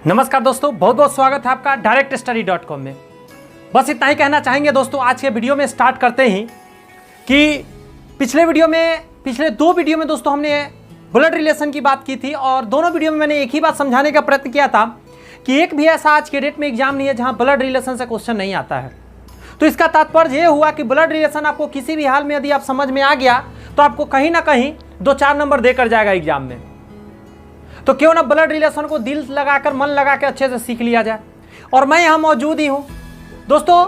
नमस्कार दोस्तों, बहुत बहुत स्वागत है आपका directstudy.com में। बस इतना ही कहना चाहेंगे दोस्तों आज के वीडियो में स्टार्ट करते ही कि पिछले दो वीडियो में दोस्तों हमने ब्लड रिलेशन की बात की थी और दोनों वीडियो में मैंने एक ही बात समझाने का प्रयत्न किया था कि एक भी ऐसा आज के डेट में एग्जाम नहीं है जहां ब्लड रिलेशन से क्वेश्चन नहीं आता है। तो इसका तात्पर्य यह हुआ कि ब्लड रिलेशन आपको किसी भी हाल में यदि आप समझ में आ गया तो आपको कहीं ना कहीं 2-4 नंबर देकर जाएगा एग्जाम में। तो क्यों ना ब्लड रिलेशन को दिल लगाकर मन लगा के अच्छे से सीख लिया जाए। और मैं यहाँ मौजूद ही हूँ दोस्तों।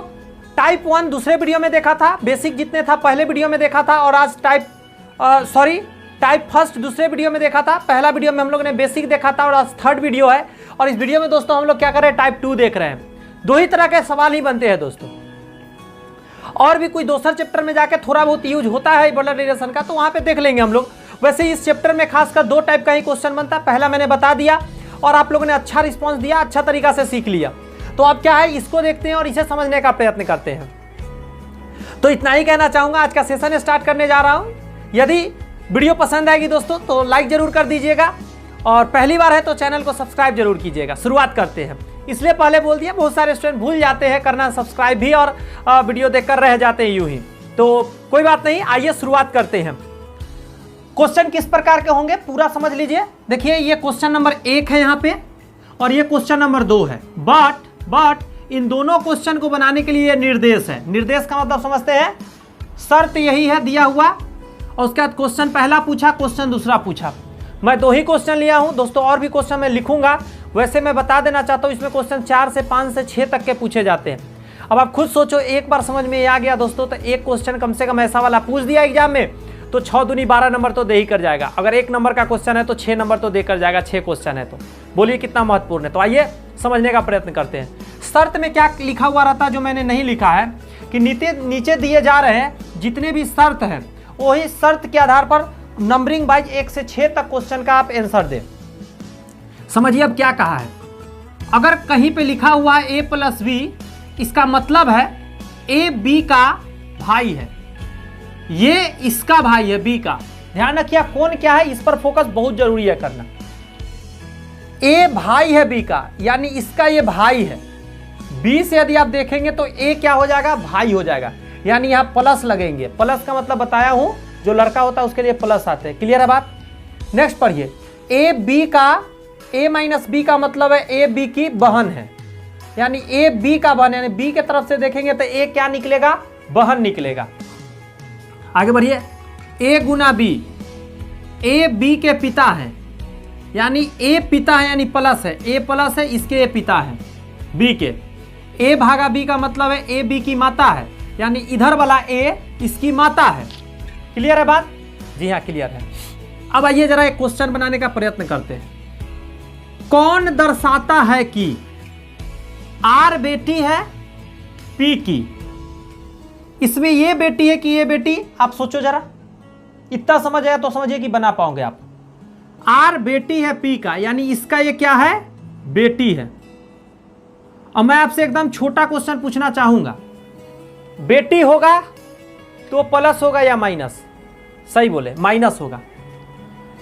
टाइप 1 दूसरे वीडियो में देखा था, बेसिक जितने था पहले वीडियो में देखा था, और आज टाइप फर्स्ट दूसरे वीडियो में देखा था। पहला वीडियो में हम लोग ने बेसिक देखा था और आज थर्ड वीडियो है। और इस वीडियो में दोस्तों हम लोग क्या कर रहे हैं, टाइप 2 देख रहे हैं। दो ही तरह के सवाल ही बनते हैं दोस्तों, और भी कोई दूसरे चैप्टर में जाके थोड़ा बहुत यूज होता है ब्लड रिलेशन का, तो वहाँ पे देख लेंगे हम लोग। वैसे इस चैप्टर में खासकर 2 टाइप का ही क्वेश्चन बनता है। पहला मैंने बता दिया और आप लोगों ने अच्छा रिस्पांस दिया, अच्छा तरीका से सीख लिया। तो अब क्या है, इसको देखते हैं और इसे समझने का प्रयत्न करते हैं। तो इतना ही कहना चाहूँगा, आज का सेशन स्टार्ट करने जा रहा हूँ। यदि वीडियो पसंद आएगी दोस्तों तो लाइक जरूर कर दीजिएगा, और पहली बार है तो चैनल को सब्सक्राइब जरूर कीजिएगा। शुरुआत करते हैं। इसलिए पहले बोल दिया, बहुत सारे स्टूडेंट भूल जाते हैं करना सब्सक्राइब भी और वीडियो देखकर रह जाते हैं यूं ही। तो कोई बात नहीं, आइए शुरुआत करते हैं। क्वेश्चन किस प्रकार के होंगे पूरा समझ लीजिए। देखिए ये क्वेश्चन नंबर 1 है यहाँ पे, और ये क्वेश्चन नंबर 2 है। बट इन दोनों क्वेश्चन को बनाने के लिए निर्देश है। निर्देश का मतलब समझते हैं, शर्त यही है दिया हुआ, और उसके बाद क्वेश्चन पहला पूछा, क्वेश्चन दूसरा पूछा। मैं 2 ही क्वेश्चन लिया हूँ दोस्तों, और भी क्वेश्चन मैं लिखूंगा। वैसे मैं बता देना चाहता हूँ इसमें क्वेश्चन 4 से 5 से 6 तक के पूछे जाते हैं। अब आप खुद सोचो, एक बार समझ में आ गया दोस्तों तो एक क्वेश्चन कम से कम ऐसा वाला पूछ दिया एग्जाम में तो 6 दूनी 12 नंबर तो दे ही कर जाएगा। अगर 1 नंबर का क्वेश्चन है तो 6 नंबर तो देकर जाएगा, 6 क्वेश्चन है तो बोलिए कितना महत्वपूर्ण है। तो आइए समझने का प्रयत्न करते हैं। शर्त में क्या लिखा हुआ रहता है जो मैंने नहीं लिखा है, कि नीचे दिए जा रहे हैं जितने भी शर्त हैं वही शर्त के आधार पर नंबरिंग वाइज 1 से 6 तक क्वेश्चन का आप आंसर दें। समझिए अब क्या कहा है। अगर कहीं पे लिखा हुआ है a+b, इसका मतलब है a b का भाई है, ये इसका भाई है b का। ध्यान रखिए कौन क्या है, इस पर फोकस बहुत जरूरी है करना। a भाई है b का, यानी इसका ये भाई है। b से यदि आप देखेंगे तो a क्या हो जाएगा, भाई हो जाएगा, यानी यहां प्लस लगेंगे। प्लस का मतलब बताया हूं, जो लड़का होता है उसके लिए प्लस आते हैं। क्लियर है बात। नेक्स्ट पढ़िए, a-b का मतलब है a b की बहन है, यानी a b का बहन, यानी b के तरफ से देखेंगे तो a क्या निकलेगा, बहन निकलेगा। आगे बढ़िए, a Guna b, a b के पिता है, यानी a पिता है यानी प्लस है, a प्लस है, इसके a पिता है b के। a भागा b का मतलब है a b की माता है, यानी इधर वाला a इसकी माता है। क्लियर है बात। जी हाँ क्लियर है। अब आइए जरा एक क्वेश्चन बनाने का प्रयत्न करते हैं। कौन दर्शाता है कि R बेटी है P की। इसमें ये बेटी है कि ये बेटी, आप सोचो जरा, इतना समझ आया तो समझिए कि बना पाओगे आप। R बेटी है P का, यानी इसका ये क्या है, बेटी है। अब मैं आपसे एकदम छोटा क्वेश्चन पूछना चाहूंगा, बेटी होगा तो प्लस होगा या माइनस? सही बोले, माइनस होगा,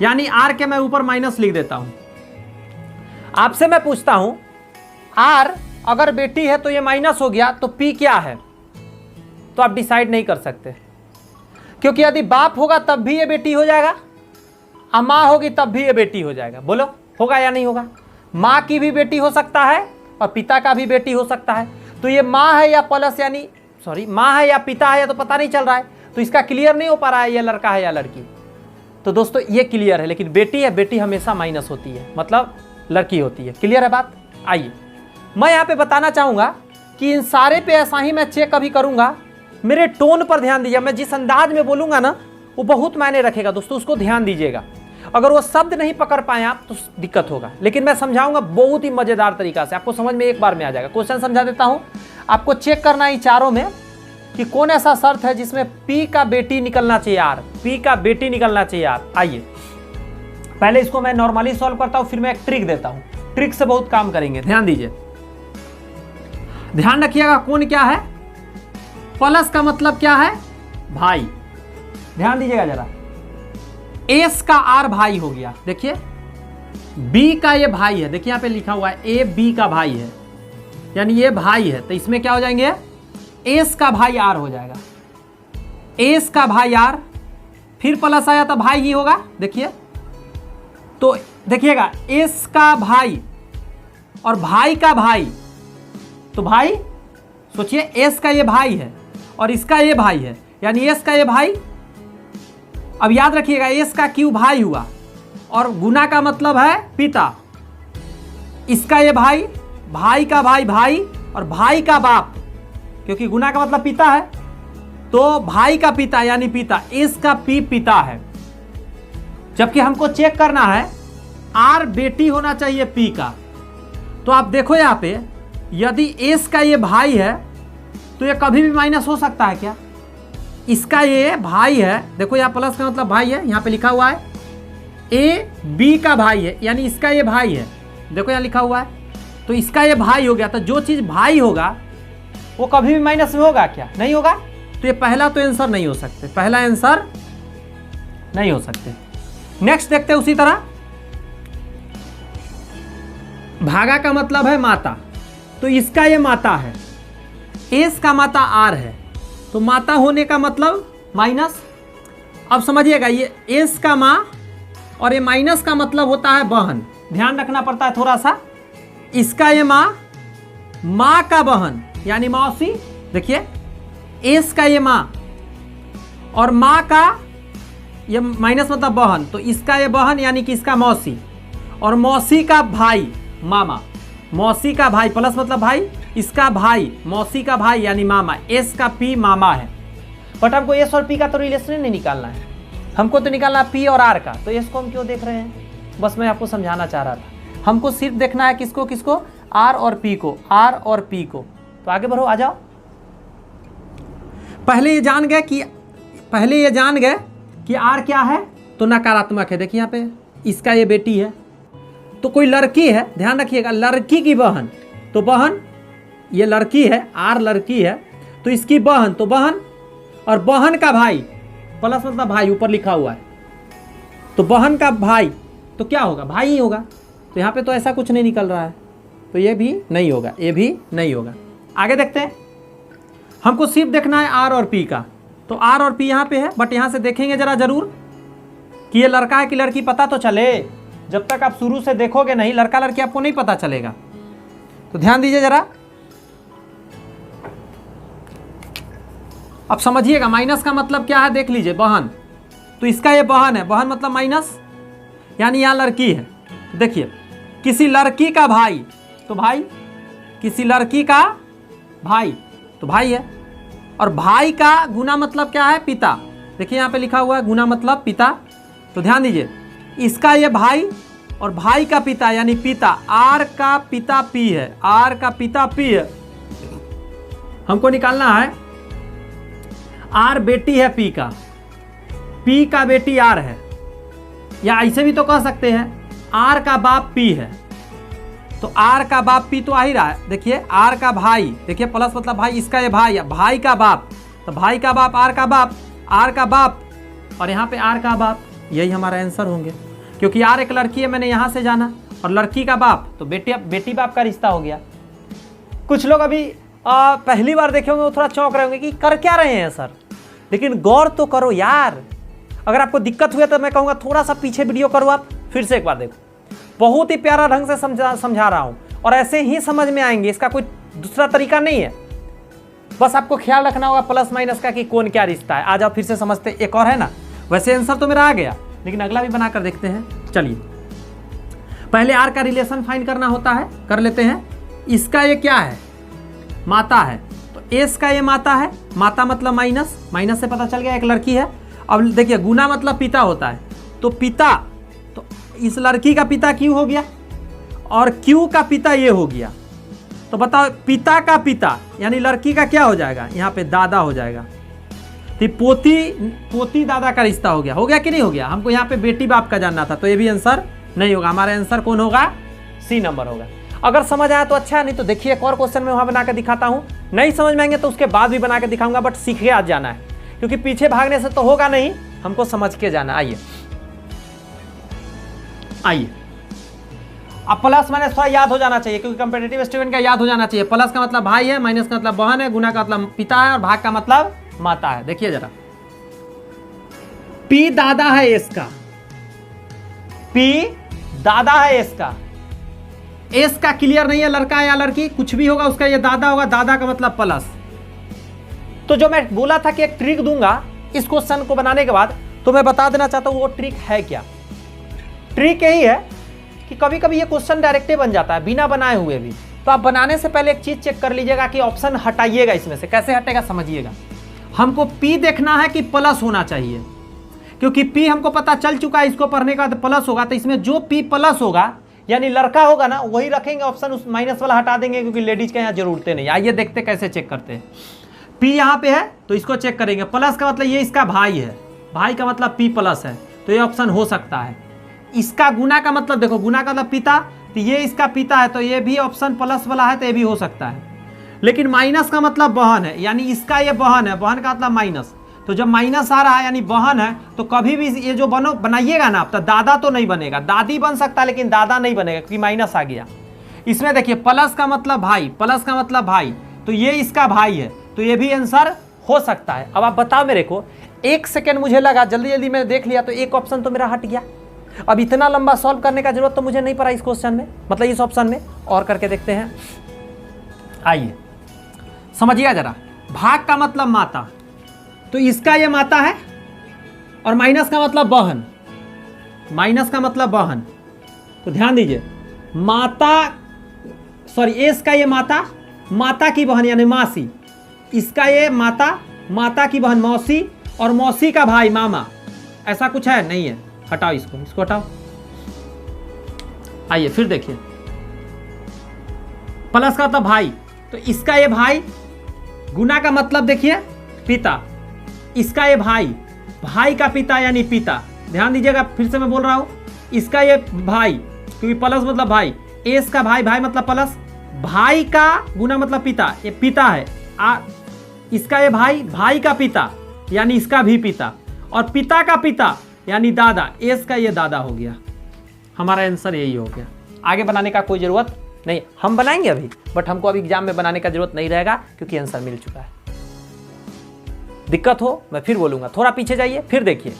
यानी R के मैं ऊपर माइनस लिख देता हूं। आपसे मैं पूछता हूं, R अगर बेटी है तो ये माइनस हो गया, तो P क्या है? तो आप डिसाइड नहीं कर सकते, क्योंकि यदि बाप होगा तब भी ये बेटी हो जाएगा, और माँ होगी तब भी ये बेटी हो जाएगा। बोलो होगा या नहीं होगा? माँ की भी बेटी हो सकता है और पिता का भी बेटी हो सकता है। तो ये माँ है या प्लस, यानी सॉरी माँ है या पिता है, या तो पता नहीं चल रहा है, तो इसका क्लियर नहीं हो पा रहा है ये लड़का है या लड़की। तो दोस्तों ये क्लियर है, लेकिन बेटी है, बेटी हमेशा माइनस होती है, मतलब लड़की होती है। क्लियर है बात। आइए मैं यहाँ पे बताना चाहूँगा कि इन सारे पे ऐसा ही मैं चेक कभी करूँगा। मेरे टोन पर ध्यान दीजिए, मैं जिस अंदाज में बोलूँगा ना वो बहुत मायने रखेगा दोस्तों, उसको ध्यान दीजिएगा। अगर वो शब्द नहीं पकड़ पाए आप तो दिक्कत होगा, लेकिन मैं समझाऊंगा बहुत ही मज़ेदार तरीका से, आपको समझ में एक बार में आ जाएगा। क्वेश्चन समझा देता हूँ, आपको चेक करना है चारों में कि कौन ऐसा शर्त है जिसमें P का बेटी निकलना चाहिए, R P का बेटी निकलना चाहिए R। आइए पहले इसको मैं नॉर्मली सॉल्व करता हूँ, फिर मैं एक ट्रिक देता हूँ, ट्रिक से बहुत काम करेंगे। ध्यान दीजिए, ध्यान रखिएगा कौन क्या है। प्लस का मतलब क्या है, भाई। ध्यान दीजिएगा जरा, S का R भाई हो गया। देखिए बी का ये भाई है, देखिए यहाँ पे लिखा हुआ है ए बी का भाई है, यानी ये भाई है, तो इसमें क्या हो जाएंगे, एस का भाई आर हो जाएगा, एस का भाई आर, फिर प्लस आया तो भाई ही होगा, देखिए तो देखिएगा एस का भाई और भाई का भाई, तो भाई सोचिए एस का ये भाई है और इसका ये भाई है, यानी एस का ये भाई, अब याद रखिएगा एस का क्यू भाई हुआ और गुना का मतलब है पिता, इसका ये भाई, भाई का भाई भाई और भाई का बाप, क्योंकि गुना का मतलब पिता है, तो भाई का पिता यानी पिता, एस का पी पिता है। जबकि हमको चेक करना है आर बेटी होना चाहिए पी का, तो आप देखो यहाँ पे यदि एस का ये भाई है तो ये कभी भी माइनस हो सकता है क्या, इसका ये भाई है, देखो यहाँ प्लस का मतलब भाई है, यहाँ पे लिखा हुआ है ए बी का भाई है, यानी इसका ये भाई है, देखो यहाँ लिखा हुआ है, तो इसका ये भाई हो गया, तो जो चीज़ भाई होगा वो कभी भी माइनस में होगा क्या, नहीं होगा, तो ये पहला तो आंसर नहीं हो सकते, पहला आंसर नहीं हो सकते। नेक्स्ट देखते हैं उसी तरह, भागा का मतलब है माता, तो इसका ये माता है, एस का माता आर है, तो माता होने का मतलब माइनस। अब समझिएगा ये एस का माँ और ये माइनस का मतलब होता है बहन, ध्यान रखना पड़ता है थोड़ा सा, इसका ये माँ, माँ का बहन यानी मौसी, देखिए एस का ये माँ और माँ का ये माइनस मतलब बहन, तो इसका ये बहन यानी कि इसका मौसी, और मौसी का भाई मामा, मौसी का भाई प्लस मतलब भाई, इसका भाई मौसी का भाई यानी मामा, एस का पी मामा है। बट हमको एस और पी का तो रिलेशन नहीं निकालना है, हमको तो निकालना है पी और आर का, तो एस को हम क्यों देख रहे हैं, बस मैं आपको समझाना चाह रहा था, हमको सिर्फ देखना है किसको किसको, आर और पी को, आर और पी को। तो आगे बढ़ो, आ जाओ। पहले ये जान गए कि आर क्या है, तो नकारात्मक है, देखिए यहाँ पे इसका ये बेटी है, तो कोई लड़की है, ध्यान रखिएगा लड़की की बहन, तो बहन ये लड़की है, आर लड़की है, तो इसकी बहन, तो बहन, और बहन का भाई प्लस मतलब भाई ऊपर लिखा हुआ है, तो बहन का भाई तो क्या होगा, भाई ही होगा, तो यहाँ पे तो ऐसा कुछ नहीं निकल रहा है, तो ये भी नहीं होगा, ये भी नहीं होगा। आगे देखते हैं, हमको सिर्फ देखना है आर और पी का, तो आर और पी यहाँ पे है, बट यहाँ से देखेंगे जरा जरूर कि ये लड़का है कि लड़की, पता तो चले, जब तक आप शुरू से देखोगे नहीं लड़का लड़की आपको नहीं पता चलेगा, तो ध्यान दीजिए जरा। अब समझिएगा माइनस का मतलब क्या है, देख लीजिए बहन, तो इसका ये बहन है, बहन मतलब माइनस, यानी यहाँ लड़की है, देखिए किसी लड़की का भाई, तो भाई, किसी लड़की का भाई, तो भाई है, और भाई का गुना मतलब क्या है, पिता, देखिए यहाँ पे लिखा हुआ है गुना मतलब पिता, तो ध्यान दीजिए इसका ये भाई और भाई का पिता यानी पिता, आर का पिता पी है, आर का पिता पी है, हमको निकालना है आर बेटी है पी का, पी का बेटी आर है, या ऐसे भी तो कह सकते हैं आर का बाप पी है, तो आर का बाप पी तो आ ही रहा है, देखिए आर का भाई, देखिए प्लस मतलब भाई, इसका ये भाई है, भाई का बाप, तो भाई का बाप आर का बाप, आर का बाप और यहाँ पे आर का बाप, यही हमारा आंसर होंगे, क्योंकि आर एक लड़की है, मैंने यहाँ से जाना, और लड़की का बाप तो बेटी बाप का रिश्ता हो गया। कुछ लोग अभी पहली बार देखे होंगे वो थोड़ा चौंक रहे होंगे कि कर क्या रहे हैं सर, लेकिन गौर तो करो यार, अगर आपको दिक्कत हुई तो मैं कहूँगा थोड़ा सा पीछे वीडियो करो, आप फिर से एक बार देखो, बहुत ही प्यारा ढंग से समझा रहा हूँ, और ऐसे ही समझ में आएंगे, इसका कोई दूसरा तरीका नहीं है, बस आपको ख्याल रखना होगा प्लस माइनस का कि कौन क्या रिश्ता है। आ जाओ फिर से समझते, एक और है ना, वैसे आंसर तो मेरा आ गया, लेकिन अगला भी बनाकर देखते हैं। चलिए पहले आर का रिलेशन फाइंड करना होता है, कर लेते हैं। इसका ये क्या है, माता है, तो एस का ये माता है, माता मतलब माइनस, माइनस से पता चल गया एक लड़की है। अब देखिए गुना मतलब पिता होता है, तो पिता, तो इस लड़की का पिता क्यू हो गया और क्यू का पिता ये हो गया, तो बताओ पिता का पिता यानी लड़की का क्या हो जाएगा, यहाँ पे दादा हो जाएगा, तो पोती दादा का रिश्ता हो गया कि नहीं हो गया। हमको यहाँ पे बेटी बाप का जानना था, तो ये भी आंसर नहीं होगा, हमारा आंसर कौन होगा, सी नंबर होगा। अगर समझ आया तो अच्छा, नहीं तो देखिए एक और क्वेश्चन में वहाँ बना के दिखाता हूँ, नहीं समझ में आएंगे तो उसके बाद भी बना के दिखाऊंगा, बट सीख के आज जाना है, क्योंकि पीछे भागने से तो होगा नहीं, हमको समझ के जाना। आइए अब प्लस माइनस थोड़ा याद हो जाना चाहिए, क्योंकि कंपेटिटिव स्टूडेंट का याद हो जाना चाहिए। प्लस का मतलब भाई है, माइनस का मतलब बहन है, गुना का मतलब पिता है और भाग का मतलब माता है। देखिए जरा, पी दादा है इसका, पी दादा है इसका, एस का क्लियर नहीं है, लड़का या लड़की कुछ भी होगा उसका ये दादा होगा, दादा का मतलब प्लस। तो जो मैं बोला था कि एक ट्रिक दूंगा इस क्वेश्चन को बनाने के बाद, तो मैं बता देना चाहता हूं वो ट्रिक है क्या। ट्रिक यही है कि कभी कभी ये क्वेश्चन डायरेक्ट बन जाता है बिना बनाए हुए भी, तो आप बनाने से पहले एक चीज चेक कर लीजिएगा कि ऑप्शन हटाइएगा इसमें से। कैसे हटेगा समझिएगा। हमको पी देखना है कि प्लस होना चाहिए, क्योंकि पी हमको पता चल चुका है, इसको पढ़ने के बाद प्लस होगा, तो इसमें जो पी प्लस होगा यानी लड़का होगा ना वही रखेंगे ऑप्शन, उस माइनस वाला हटा देंगे, क्योंकि लेडीज के यहाँ जरूरतें नहीं। आइए देखते कैसे चेक करते हैं। पी यहाँ पे है तो इसको चेक करेंगे, प्लस का मतलब ये इसका भाई है, भाई का मतलब पी प्लस है, तो ये ऑप्शन हो सकता है। इसका गुना का मतलब देखो, गुना का मतलब पिता, तो ये इसका पिता है, तो ये भी ऑप्शन प्लस वाला है, तो ये भी हो सकता है। लेकिन माइनस का मतलब बहन है, यानी इसका ये बहन है, बहन का मतलब माइनस, तो जब माइनस आ रहा है यानी बहन है, तो कभी भी ये जो बनाइएगा ना आप, तो दादा तो नहीं बनेगा, दादी बन सकता है लेकिन दादा नहीं बनेगा, क्योंकि माइनस आ गया। इसमें देखिए प्लस का मतलब भाई, प्लस का मतलब भाई, तो ये इसका भाई है, तो ये भी आंसर हो सकता है। अब आप बताओ मेरे को, 1 सेकेंड मुझे लगा, जल्दी जल्दी मैंने देख लिया, तो एक ऑप्शन तो मेरा हट गया। अब इतना लंबा सॉल्व करने का जरूरत तो मुझे नहीं पड़ा इस क्वेश्चन में, मतलब इस ऑप्शन में। और करके देखते हैं, आइए समझिएगा जरा। भाग का मतलब माता, तो इसका ये माता है, और माइनस का मतलब बहन, माइनस का मतलब बहन, तो ध्यान दीजिए माता, सॉरी एस का ये माता, माता की बहन यानी मासी, इसका ये माता, माता की बहन मौसी, और मौसी का भाई मामा। ऐसा कुछ है नहीं है, हटाओ इसको, इसको हटाओ। आइए फिर देखिए, प्लस का मतलब भाई, तो इसका ये भाई, गुना का मतलब देखिए पिता, इसका ये भाई, भाई का पिता यानी पिता। ध्यान दीजिएगा, फिर से मैं बोल रहा हूं, इसका ये भाई, क्योंकि प्लस मतलब भाई, एस का भाई, भाई मतलब प्लस, भाई का गुना मतलब पिता, ये पिता है, इसका ये भाई, भाई का पिता यानी इसका भी पिता, और पिता का पिता यानी दादा, एस का ये दादा हो गया। हमारा आंसर यही हो गया। आगे बनाने का कोई जरूरत नहीं, हम बनाएंगे अभी, बट हमको अभी एग्जाम में बनाने का जरूरत नहीं रहेगा, क्योंकि आंसर मिल चुका है। दिक्कत हो मैं फिर बोलूंगा, थोड़ा पीछे जाइए फिर देखिए,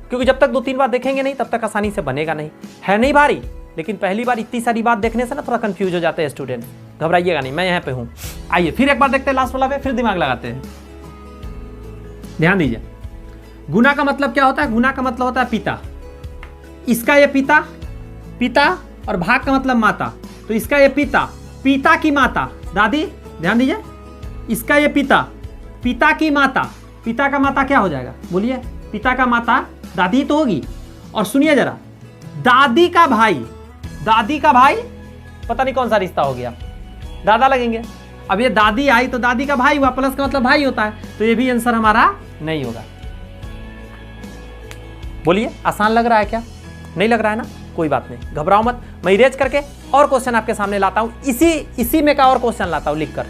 क्योंकि जब तक 2-3 बार देखेंगे नहीं तब तक आसानी से बनेगा नहीं। है नहीं भारी, लेकिन पहली बार इतनी सारी बात देखने से ना थोड़ा कंफ्यूज हो जाते हैं स्टूडेंट। घबराइएगा नहीं, मैं यहाँ पे हूँ। आइए फिर एक बार देखते हैं लास्ट वाला पे, फिर दिमाग लगाते हैं। ध्यान दीजिए, गुना का मतलब क्या होता है? गुना का मतलब होता है पिता, इसका ये पिता, पिता, और भाग का मतलब माता, तो इसका ये पिता, पिता की माता दादी। ध्यान दीजिए, इसका ये पिता, पिता की माता, पिता का माता क्या हो जाएगा बोलिए? पिता का माता दादी तो होगी। और सुनिए जरा, दादी का भाई, दादी का भाई पता नहीं कौन सा रिश्ता हो गया, दादा लगेंगे। अब ये दादी आई तो दादी का भाई हुआ, प्लस का मतलब भाई होता है, तो ये भी आंसर हमारा नहीं होगा। बोलिए आसान लग रहा है क्या? नहीं लग रहा है ना? कोई बात नहीं, घबराओ मत, मैं इरेज करके और क्वेश्चन आपके सामने लाता हूं, इसी में का और क्वेश्चन लाता हूं लिखकर।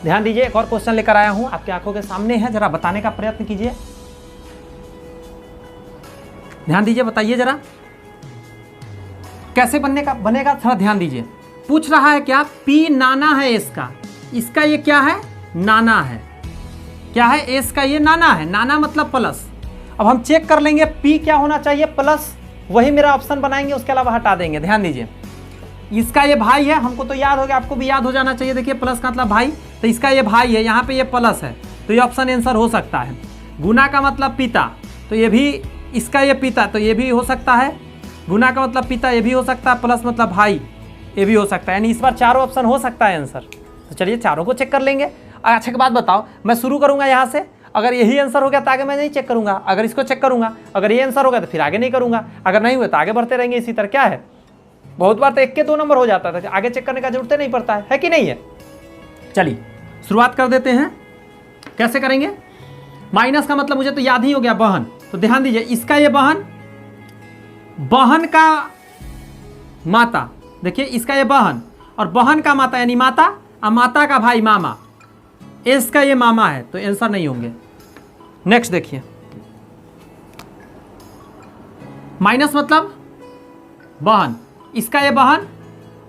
ध्यान दीजिए, एक और क्वेश्चन लेकर आया हूं, आपकी आंखों के सामने है, जरा बताने का प्रयत्न कीजिए। ध्यान दीजिए, बताइए जरा कैसे बनेगा, थोड़ा ध्यान दीजिए। पूछ रहा है क्या? पी नाना है इसका, इसका ये क्या है? नाना है। क्या है? एस का ये नाना है, नाना मतलब प्लस। अब हम चेक कर लेंगे पी क्या होना चाहिए, प्लस, वही मेरा ऑप्शन बनाएंगे, उसके अलावा हटा देंगे। ध्यान दीजिए, इसका ये भाई है, हमको तो याद हो गया, आपको भी याद हो जाना चाहिए। देखिए प्लस का मतलब भाई, तो इसका ये भाई है, यहाँ पे ये प्लस है, तो ये ऑप्शन आंसर हो सकता है। गुना का मतलब पिता, तो ये भी इसका ये पिता, तो ये भी हो सकता है। गुना का मतलब पिता, ये भी हो सकता है, प्लस मतलब भाई, ये भी हो सकता है। यानी इस बार चारों ऑप्शन हो सकता है आंसर। तो चलिए चारों को चेक कर लेंगे। अच्छा एक बात बताओ, मैं शुरू करूंगा यहाँ से, अगर यही आंसर हो गया तो आगे मैं नहीं चेक करूंगा, अगर इसको चेक करूंगा, अगर ये आंसर हो गया तो फिर आगे नहीं करूंगा, अगर नहीं हुआ तो आगे बढ़ते रहेंगे इसी तरह। क्या है, बहुत बार तो 1 के 2 नंबर हो जाता था, आगे चेक करने का जरूरत नहीं पड़ता है कि नहीं है? चलिए शुरुआत कर देते हैं। कैसे करेंगे? माइनस का मतलब मुझे तो याद ही हो गया, बहन। तो ध्यान दीजिए, इसका ये बहन, बहन का माता, देखिए इसका ये बहन, और बहन का माता यानी माता, और माता का भाई मामा, इसका ये मामा है, तो आंसर नहीं होंगे। नेक्स्ट देखिए, माइनस मतलब बहन, इसका ये बहन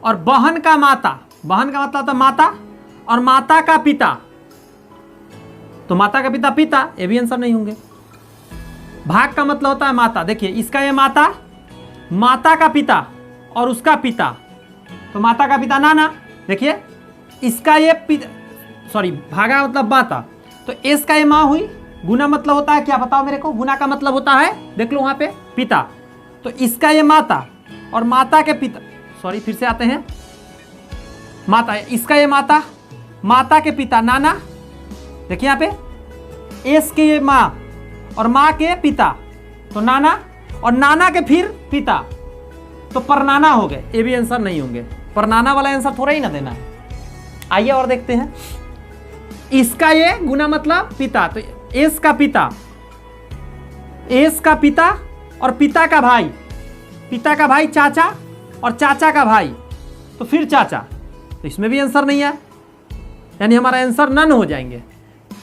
और बहन का माता, बहन का मतलब तो माता और माता का पिता, तो माता का पिता पिता, ये भी आंसर नहीं होंगे। भाग का मतलब होता है माता, देखिए इसका ये माता, माता का पिता और उसका पिता, तो माता का पिता नाना, देखिए इसका ये पिता, सॉरी भागा मतलब माता, तो एस का ये माँ हुई, गुना मतलब होता है क्या बताओ मेरे को, गुना का मतलब होता है देख लो वहां पे पिता, तो इसका ये माता और माता के पिता, सॉरी फिर से आते हैं, माता, इसका ये माता, माता के पिता नाना, देखिए यहाँ पे एस के ये माँ और माँ के पिता, तो नाना, और नाना के फिर पिता, तो परनाना हो गए, ये भी आंसर नहीं होंगे, परनाना वाला आंसर थोड़ा ही ना देना है। आइए और देखते हैं, इसका ये गुना मतलब पिता, तो एस का पिता, एस का पिता और पिता का भाई, पिता का भाई चाचा और चाचा का भाई, तो फिर चाचा, तो इसमें भी आंसर नहीं है, यानी हमारा आंसर नन हो जाएंगे।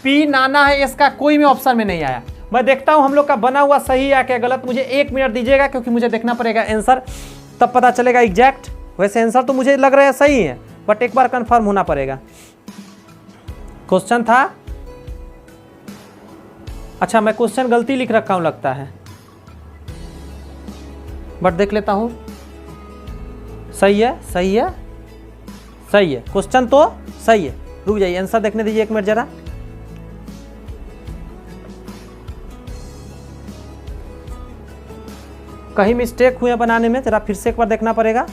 पी नाना है, इसका कोई भी ऑप्शन में नहीं आया। मैं देखता हूं हम लोग का बना हुआ सही है क्या गलत, मुझे 1 मिनट दीजिएगा क्योंकि मुझे देखना पड़ेगा आंसर, तब पता चलेगा एग्जैक्ट। वैसे आंसर तो मुझे लग रहा है सही है, बट एक बार कंफर्म होना पड़ेगा। क्वेश्चन था, अच्छा मैं क्वेश्चन गलती लिख रखा हूं लगता है, बट देख लेता हूं। सही है, सही है, सही है, क्वेश्चन तो सही है। रुक जाइए, आंसर देखने दीजिए 1 मिनट जरा। कहीं मिस्टेक हुए बनाने में, जरा फिर से एक बार देखना पड़ेगा।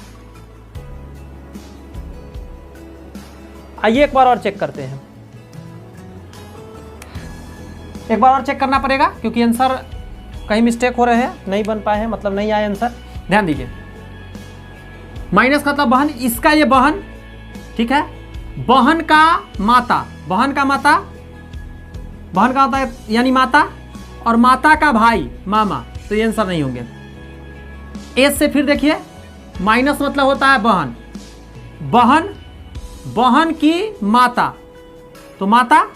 आइए एक बार और चेक करते हैं, एक बार और चेक करना पड़ेगा क्योंकि आंसर कहीं मिस्टेक हो रहे हैं, नहीं बन पाए हैं, मतलब नहीं आए आंसर। ध्यान दीजिए, माइनस का मतलब बहन, इसका ये बहन, ठीक है, बहन का माता, बहन का माता, बहन का माता यानी माता, और माता का भाई मामा, तो ये आंसर नहीं होंगे। एस से फिर देखिए, माइनस मतलब होता है बहन, बहन, बहन की माता, तो माता,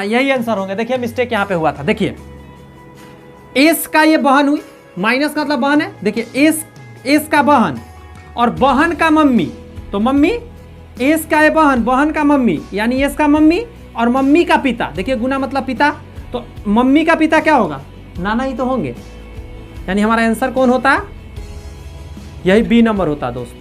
यही आंसर होंगे। देखिए मिस्टेक यहां पे हुआ था, देखिए एस का ये बहन हुई, माइनस का मतलब बहन है, देखिए एस का बहन और बहन का मम्मी, तो मम्मी, एस का ये बहन, बहन का मम्मी, यानी एस का मम्मी और मम्मी का पिता, देखिए गुना मतलब पिता, तो मम्मी का पिता क्या होगा, नाना ही तो होंगे, यानी हमारा आंसर कौन होता है, यही बी नंबर होता है दोस्त।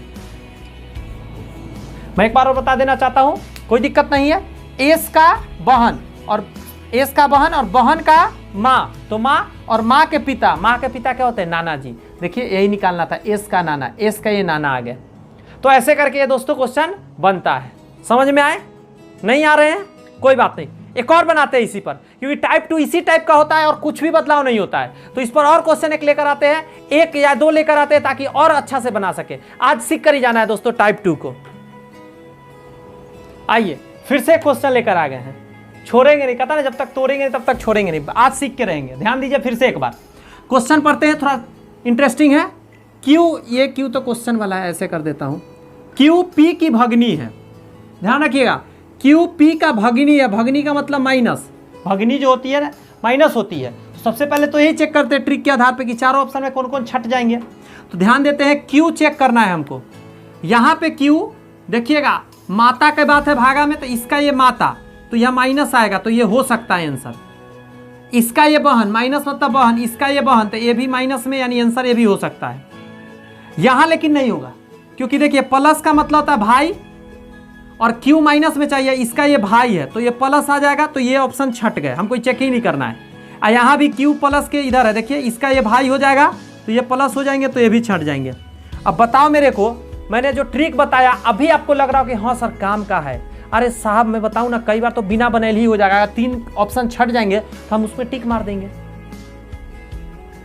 मैं एक बार और बता देना चाहता हूं, कोई दिक्कत नहीं है। एस का बहन और एस का बहन और बहन का माँ, तो माँ और माँ के पिता, माँ के पिता क्या होते हैं, नाना जी, देखिए यही निकालना था, एस का नाना, एस का ये नाना आ गया। तो ऐसे करके ये दोस्तों क्वेश्चन बनता है। समझ में आए, नहीं आ रहे हैं कोई बात नहीं, एक और बनाते हैं इसी पर, क्योंकि टाइप 2 इसी टाइप का होता है और कुछ भी बदलाव नहीं होता है। तो इस पर और क्वेश्चन एक लेकर आते हैं, 1 या 2 लेकर आते हैं ताकि और अच्छा से बना सके। आज सीख कर ही जाना है दोस्तों टाइप 2 को। आइए फिर से क्वेश्चन लेकर आ गए हैं, छोड़ेंगे नहीं, कहता ना जब तक तोड़ेंगे तब तक छोड़ेंगे नहीं, आज सीख के रहेंगे। ध्यान दीजिए फिर से एक बार, क्वेश्चन पढ़ते हैं, थोड़ा इंटरेस्टिंग है। क्यू, ये क्यू तो क्वेश्चन वाला है, ऐसे कर देता हूं, क्यू पी की भगनी है, ध्यान रखिएगा, क्यू पी का भगनी है, भगनी का मतलब माइनस, भगनी जो होती है ना माइनस होती है। तो सबसे पहले तो यही चेक करते हैं ट्रिक के आधार पे कि चारों ऑप्शन में कौन कौन छट जाएंगे। तो ध्यान देते हैं, क्यू चेक करना है हमको। यहाँ पे क्यू देखिएगा, माता के बात है भागा में, तो इसका ये माता, तो यह माइनस आएगा, तो ये हो सकता है आंसर। इसका ये बहन, माइनस मतलब बहन, इसका ये बहन, तो ये भी माइनस में, यानी आंसर ये भी हो सकता है। यहां लेकिन नहीं होगा, क्योंकि देखिए प्लस का मतलब होता है भाई और क्यू माइनस में चाहिए, इसका ये भाई है तो ये प्लस आ जाएगा, तो ये ऑप्शन छट गए, हमको चेक ही नहीं करना है। और यहाँ भी क्यू प्लस के इधर है, देखिए इसका ये भाई हो जाएगा तो ये प्लस हो जाएंगे, तो ये भी छट जाएंगे। अब बताओ मेरे को, मैंने जो ट्रिक बताया अभी आपको लग रहा हो कि हाँ सर काम का है, अरे साहब मैं बताऊं ना, कई बार तो बिना बनेल ही हो जाएगा, 3 ऑप्शन छट जाएंगे तो हम उसमें टिक मार देंगे।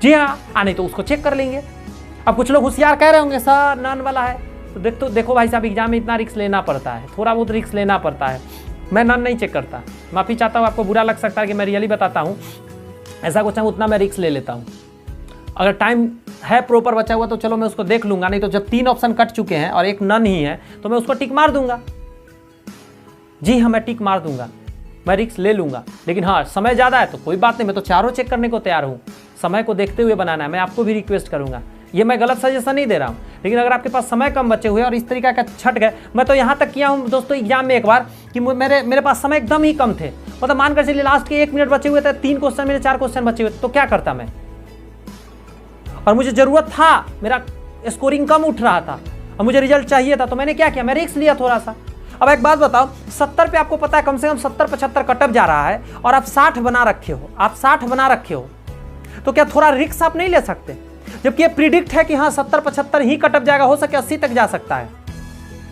जी हाँ, नहीं तो उसको चेक कर लेंगे। अब कुछ लोग होशियार कह रहे होंगे सर नन वाला है, तो देखो भाई साहब एग्जाम में इतना रिस्क लेना पड़ता है, थोड़ा बहुत रिस्क लेना पड़ता है। मैं नन नहीं चेक करता, माफ़ी चाहता हूँ, आपको बुरा लग सकता है कि मैं रियली बताता हूँ, ऐसा कुछ है उतना मैं रिस्क ले लेता हूँ। अगर टाइम है प्रॉपर बचा हुआ तो चलो मैं उसको देख लूंगा, नहीं तो जब 3 ऑप्शन कट चुके हैं और एक नन ही है तो मैं उसको टिक मार दूंगा। जी हाँ, मैं टिक मार दूंगा, मैं रिस्क ले लूंगा। लेकिन हाँ समय ज़्यादा है तो कोई बात नहीं, मैं तो चारों चेक करने को तैयार हूँ। समय को देखते हुए बनाना है, मैं आपको भी रिक्वेस्ट करूंगा ये मैं गलत सजेशन नहीं दे रहा हूँ, लेकिन अगर आपके पास समय कम बचे हुए और इस तरीका का छट गए, मैं तो यहाँ तक किया हूँ दोस्तों एग्जाम में एक बार कि मेरे पास समय एकदम ही कम थे, मतलब मान कर चलिए लास्ट के 1 मिनट बचे हुए थे, 3 क्वेश्चन मेरे 4 क्वेश्चन बचे हुए, तो क्या करता मैं, और मुझे जरूरत था, मेरा स्कोरिंग कम उठ रहा था और मुझे रिजल्ट चाहिए था, तो मैंने क्या किया, मैं रिस्क लिया थोड़ा सा। अब एक बात बताओ, 70 पे आपको पता है कम से कम 70-75 कटअप जा रहा है और आप 60 बना रखे हो, तो क्या थोड़ा रिस्क आप नहीं ले सकते? जबकि ये प्रिडिक्ट है कि हाँ 70-75 ही कटअप जाएगा, हो सके 80 तक जा सकता है।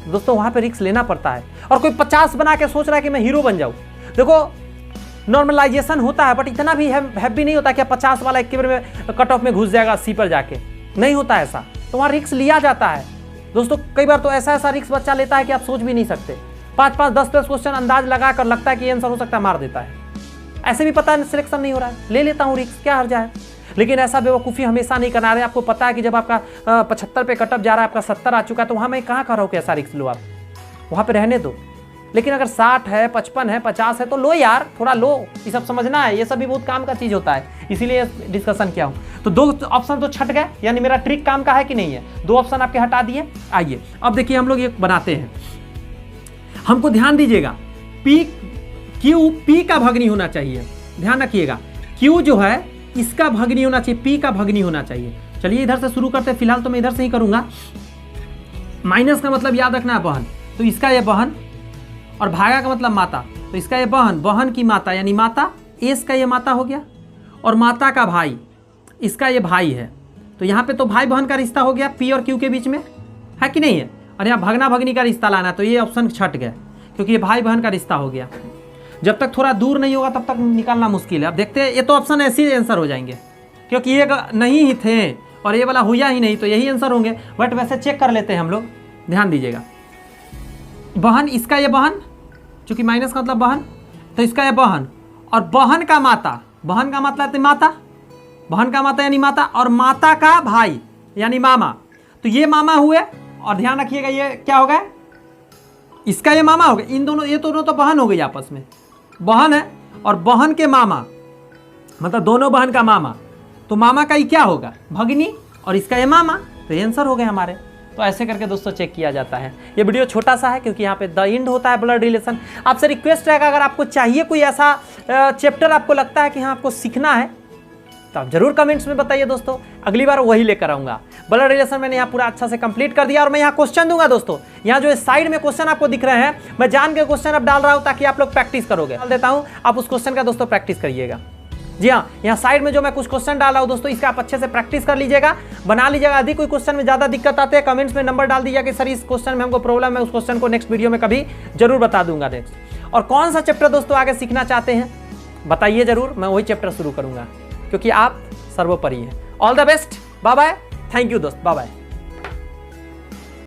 दोस्तों वहां पे रिस्क लेना पड़ता है। और कोई 50 बना के सोच रहा है कि मैं हीरो बन जाऊं, देखो नॉर्मलाइजेशन होता है, बट इतना भी हैप्पी नहीं होता कि 50 वाला 1 बार में कट ऑफ में घुस जाएगा 80 पर जाके, नहीं होता ऐसा। तो वहां रिस्क लिया जाता है दोस्तों। कई बार तो ऐसा रिस्क बच्चा लेता है कि आप सोच भी नहीं सकते। 5-5, 10-10 क्वेश्चन अंदाज लगा कर लगता है कि आंसर हो सकता है, मार देता है। ऐसे भी पता है सिलेक्शन नहीं हो रहा है, ले लेता हूँ रिस्क, क्या हर्जा है। लेकिन ऐसा बेवकूफ़ी हमेशा नहीं करना है। आपको पता है कि जब आपका 75 पे कटअप जा रहा है, आपका 70 आ चुका है, तो वहाँ मैं कहाँ कर रहा हूँ कि ऐसा रिस्क लो, आप वहाँ पे रहने दो। लेकिन अगर 60 है, 55 है, 50 है, तो लो यार, थोड़ा लो। ये सब समझना है, ये सब भी बहुत काम का चीज़ होता है, इसीलिए डिस्कशन किया हूँ। तो 2 ऑप्शन तो छट गए, यानी मेरा ट्रिक काम का है कि नहीं है। 2 ऑप्शन आपके हटा दिए। आइए अब देखिए हम लोग ये बनाते हैं। हमको ध्यान दीजिएगा, P का भगनी होना चाहिए, ध्यान रखिएगा। Q जो है इसका भगनी होना चाहिए, P का भगनी होना चाहिए। चलिए इधर से शुरू करते हैं, फिलहाल तो मैं इधर से ही करूंगा। माइनस का मतलब याद रखना है बहन, तो इसका ये बहन, और भागा का मतलब माता, तो इसका ये बहन, बहन की माता यानी माता, एस का ये माता हो गया, और माता का भाई, इसका ये भाई है। तो यहाँ पे तो भाई बहन का रिश्ता हो गया P और Q के बीच में, है कि नहीं है। और यहाँ भगना भगनी का रिश्ता लाना है, तो ये ऑप्शन छट गया, क्योंकि ये भाई बहन का रिश्ता हो गया। जब तक थोड़ा दूर नहीं होगा तब तक निकालना मुश्किल है। अब देखते हैं, ये तो ऑप्शन ऐसे ही आंसर हो जाएंगे, क्योंकि ये नहीं ही थे और ये वाला हुआ ही नहीं, तो यही आंसर होंगे। बट वैसे चेक कर लेते हैं हम लोग, ध्यान दीजिएगा। बहन, इसका ये बहन, चूंकि माइनस का मतलब बहन, तो इसका ये बहन, और बहन का माता, बहन का मतलब माता, बहन का माता यानी माता, और माता का भाई यानी मामा, तो ये मामा हुए। और ध्यान रखिएगा ये क्या हो गया, इसका ये मामा हो गया। इन दोनों, ये दोनों तो बहन हो गई आपस में, बहन है और बहन के मामा, मतलब दोनों बहन का मामा, तो मामा का ही क्या होगा, भगनी, और इसका ये मामा, तो ये आंसर हो गए हमारे। तो ऐसे करके दोस्तों चेक किया जाता है। ये वीडियो छोटा सा है क्योंकि यहाँ पे द एंड होता है ब्लड रिलेशन। आपसे रिक्वेस्ट रहेगा, अगर आपको चाहिए कोई ऐसा चैप्टर आपको लगता है कि हाँ आपको सीखना है, तो आप जरूर कमेंट्स में बताइए दोस्तों, अगली बार वही लेकर आऊँगा। ब्लड रिलेशन मैंने यहाँ पूरा अच्छा से कंप्लीट कर दिया, और मैं यहाँ क्वेश्चन दूंगा दोस्तों। यहाँ जो साइड में क्वेश्चन आपको दिख रहे हैं, मैं जान के क्वेश्चन अब डाल रहा हूँ ताकि आप लोग प्रैक्टिस करोगे। डाल देता हूँ, आप उस क्वेश्चन का दोस्तों प्रैक्टिस करिएगा। जी हाँ, यहाँ साइड में जो मैं कुछ क्वेश्चन डाल रहा हूँ दोस्तों, इसका आप अच्छे से प्रैक्टिस कर लीजिएगा, बना लीजिएगा। यदि कोई क्वेश्चन में ज़्यादा दिक्कत आते हैं, कमेंट्स में नंबर डाल दीजिएगा कि सर इस क्वेश्चन में हमको प्रॉब्लम है, उस क्वेश्चन को नेक्स्ट वीडियो में कभी जरूर बता दूंगा नेक्स्ट। और कौन सा चैप्टर दोस्तों आगे सीखना चाहते हैं बताइए जरूर, मैं वही चैप्टर शुरू करूंगा, क्योंकि आप सर्वोपरि हैं। All the best, bye bye, thank you दोस्त, बाय बाय।